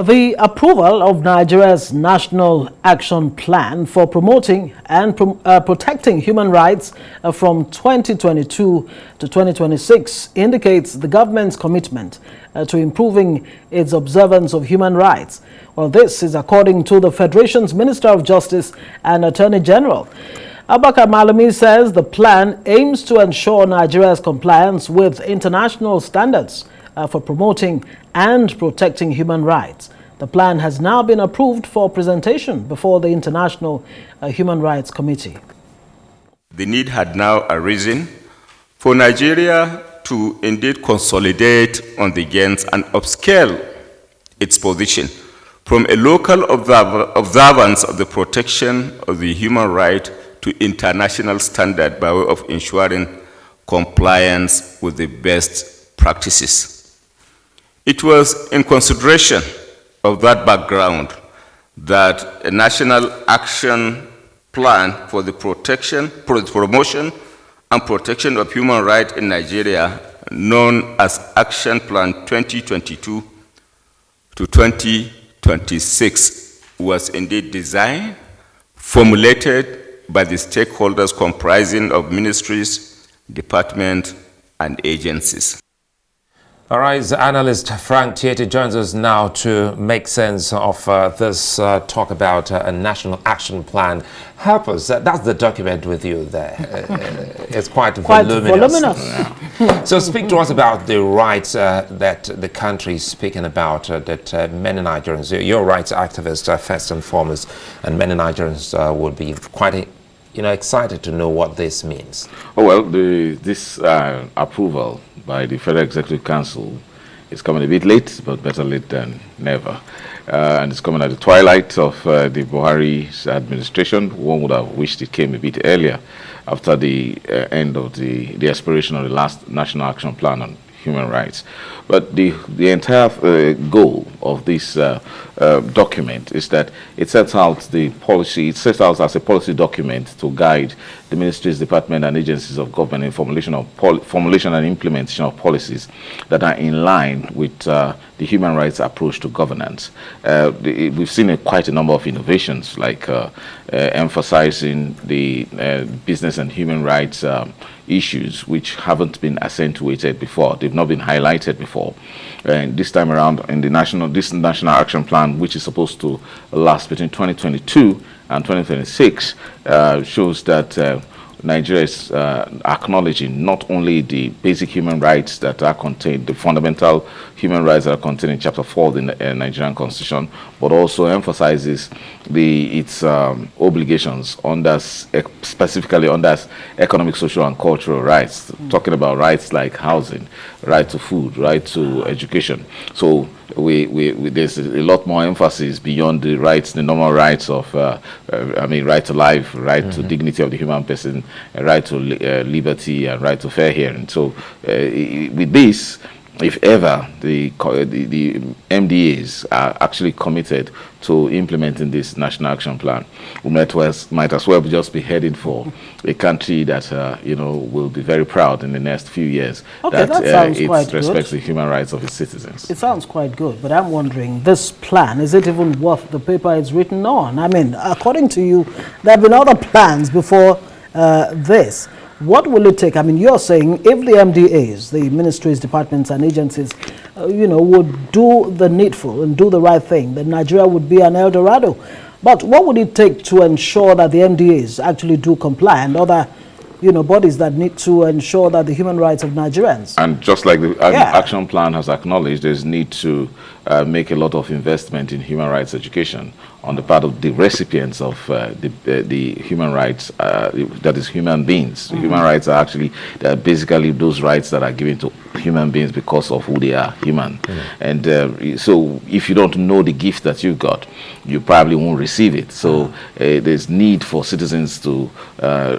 The approval of Nigeria's National Action Plan for promoting and protecting human rights from 2022 to 2026 indicates the government's commitment to improving its observance of human rights. Well, this is according to the Federation's Minister of Justice and Attorney General. Abubakar Malami says the plan aims to ensure Nigeria's compliance with international standards for promoting and protecting human rights. The plan has now been approved for presentation before the International Human Rights Committee. The need had now arisen for Nigeria to indeed consolidate on the gains and upscale its position from a local observance of the protection of the human right to international standard by way of ensuring compliance with the best practices. It was in consideration of that background that a national action plan for the promotion and protection of human rights in Nigeria, known as Action Plan 2022 to 2026, was indeed designed, formulated by the stakeholders comprising of ministries, departments, and agencies. All right, analyst Frank Tietie joins us now to make sense of this talk about a national action plan. Help us. That's the document with you there. It's quite voluminous. Yeah. So speak to us about the rights that the country is speaking about, that many Nigerians, your rights activists first and foremost, and many Nigerians would be quite excited to know what this means. Oh, well, this approval by the Federal Executive Council is coming a bit late, but better late than never. And it's coming at the twilight of the Buhari's administration. One would have wished it came a bit earlier after the end of the expiration of the last National Action Plan on human rights. But the entire goal of this document is that it sets out the policy, it sets out as a policy document to guide the ministries, departments, and agencies of government in formulation and implementation of policies that are in line with the human rights approach to governance. We've seen quite a number of innovations, like emphasizing the business and human rights issues, which haven't been accentuated before. They've not been highlighted before. And this time around, in this National Action Plan, which is supposed to last between 2022 and 2026, shows that Nigeria is acknowledging not only the basic human rights that are contained, the fundamental human rights that are contained in Chapter 4 of the Nigerian Constitution, but also emphasizes its obligations specifically under economic, social, and cultural rights, talking about rights like housing, right to food, right to education. So there's a lot more emphasis beyond the rights, the normal rights of, right to life, right to dignity of the human person, right to liberty, and right to fair hearing. So with this, if ever the MDAs are actually committed to implementing this National Action Plan, we might as well just be heading for a country that will be very proud in the next few years that it respects the human rights of its citizens. It sounds quite good, but I'm wondering, this plan, is it even worth the paper it's written on? I mean, according to you, there have been other plans before this. What will it take? I mean, you're saying if the MDAs, the ministries, departments, and agencies, would do the needful and do the right thing, then Nigeria would be an El Dorado. But what would it take to ensure that the MDAs actually do comply, and other, bodies that need to ensure that the human rights of Nigerians? And just like the action plan has acknowledged, there's need to make a lot of investment in human rights education on the part of the recipients of the human rights, that is human beings. The human rights are they're basically those rights that are given to human beings because of who they are, human. And so if you don't know the gift that you got, you probably won't receive it. So there's need for citizens to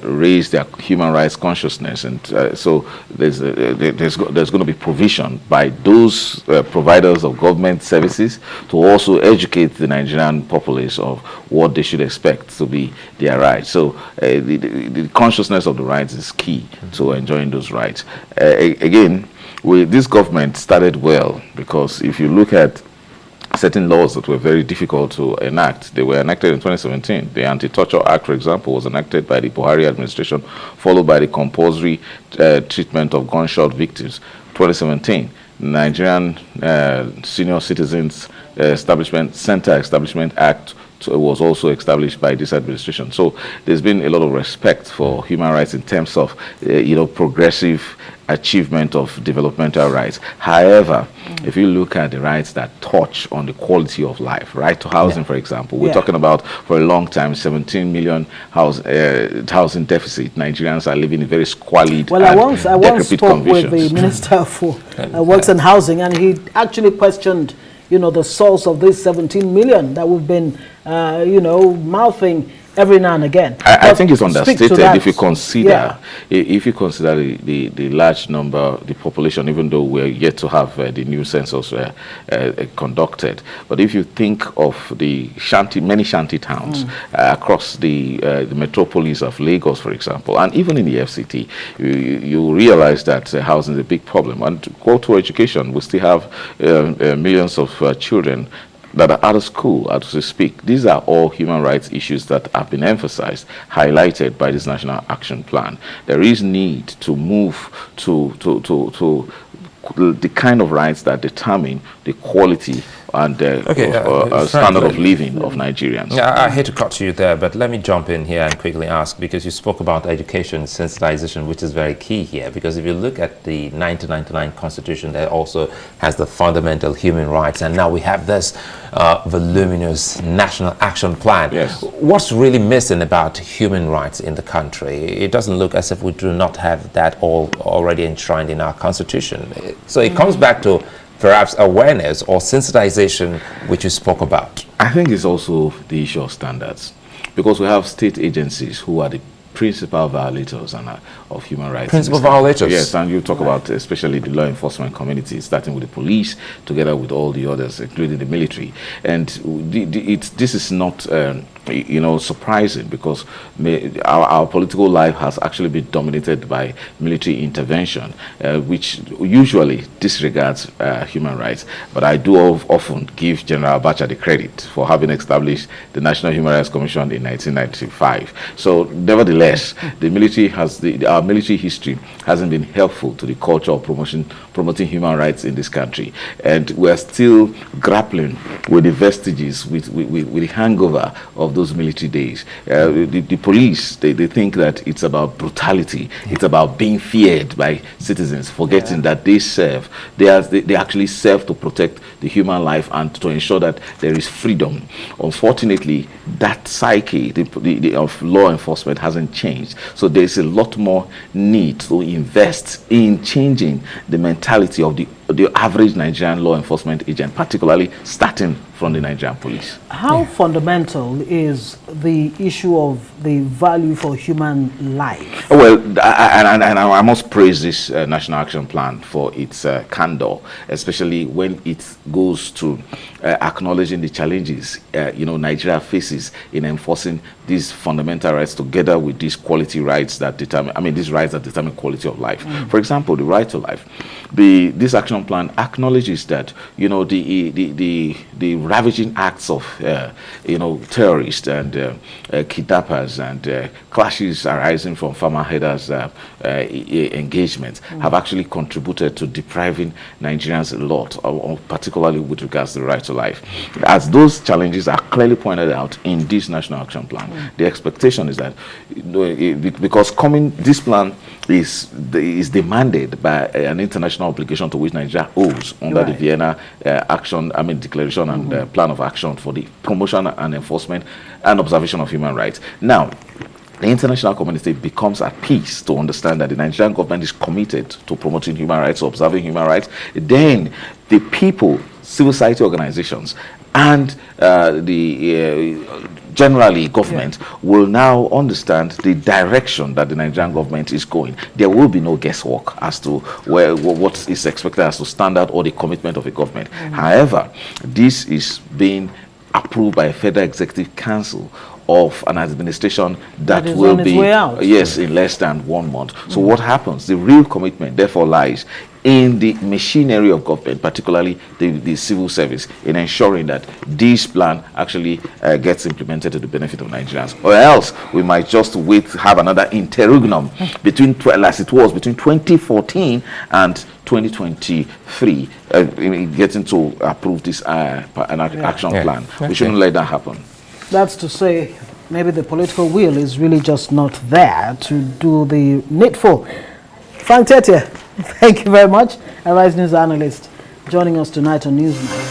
raise their human rights consciousness. And so there's going to be provision by those providers of government services to also educate the Nigerian population of what they should expect to be their rights. So the consciousness of the rights is key to enjoying those rights. Again, this government started well, because if you look at certain laws that were very difficult to enact. They were enacted in 2017. The Anti-Torture Act, for example, was enacted by the Buhari administration, followed by the compulsory treatment of gunshot victims, 2017. Nigerian Senior Citizens Center Establishment Act was also established by this administration. So there's been a lot of respect for human rights in terms of, progressive achievement of developmental rights. However, if you look at the rights that touch on the quality of life, right to housing, for example, we're talking about for a long time 17 million housing deficit. Nigerians are living in very squalid. Well, I once spoke with the Minister for Works and Housing, and he actually questioned, the source of this 17 million that we've been, mouthing every now and again. I think it's understated if you consider the large number, the population, even though we're yet to have the new census conducted. But if you think of the many shanty towns across the metropolis of Lagos, for example, and even in the FCT, you realize that housing is a big problem. And to go to education, we still have millions of children that are out of school, as we speak. These are all human rights issues that have been emphasized, highlighted by this National Action Plan. There is need to move to the kind of rights that determine the quality and standard of living of Nigerians. Yeah, I hate to cut you there, but let me jump in here and quickly ask, because you spoke about education sensitization, which is very key here, because if you look at the 1999 Constitution, that also has the fundamental human rights, and now we have this voluminous National Action Plan. Yes. What's really missing about human rights in the country? It doesn't look as if we do not have that all already enshrined in our Constitution. So it comes back to perhaps awareness or sensitization, which you spoke about. I think it's also the issue of standards, because we have state agencies who are the principal violators of human rights. Principal violators? Yes, and you talk about especially the law enforcement community, starting with the police, together with all the others, including the military. And this is not surprising, because our political life has actually been dominated by military intervention, which usually disregards human rights. But I do often give General Abacha the credit for having established the National Human Rights Commission in 1995. So nevertheless, the military our military history hasn't been helpful to the culture of promoting human rights in this country, and we're still grappling with the vestiges, with the hangover of those military days. The police, they think that it's about brutality, it's about being feared by citizens, forgetting that they actually serve to protect the human life and to ensure that there is freedom. Unfortunately, that psyche of law enforcement hasn't changed. So there's a lot more need to invest in changing the mentality of the average Nigerian law enforcement agent, particularly starting from the Nigerian police. How fundamental is the issue of the value for human life? Well, I must praise this National Action Plan for its candor, especially when it goes to acknowledging the challenges Nigeria faces in enforcing these fundamental rights, together with these quality rights that these rights that determine quality of life. For example, the right to life. This action plan acknowledges that the ravaging acts of terrorists and kidnappers and clashes arising from farmer headers engagements have actually contributed to depriving Nigerians a lot, particularly with regards to the right to life. As those challenges are clearly pointed out in this National Action Plan, the expectation is that because this plan is demanded by an international obligation to which Nigeria owes under the Vienna Declaration and Plan of Action for the promotion and enforcement and observation of human rights. Now, the international community becomes at peace to understand that the Nigerian government is committed to promoting human rights, to observing human rights. Then the people, civil society organizations, and generally government will now understand the direction that the Nigerian government is going. There will be no guesswork as to what is expected as to standard or the commitment of a government. However, this is being approved by a Federal Executive Council of an administration that will be in less than 1 month. So what happens? The real commitment therefore lies in the machinery of government, particularly the civil service, in ensuring that this plan actually gets implemented to the benefit of Nigerians. Or else we might just have another interregnum between, as it was, between 2014 and 2023, getting to approve this action plan. We shouldn't let that happen. That's to say, maybe the political will is really just not there to do the needful. Frank Tietie, thank you very much. Arise News analyst joining us tonight on Newsnight.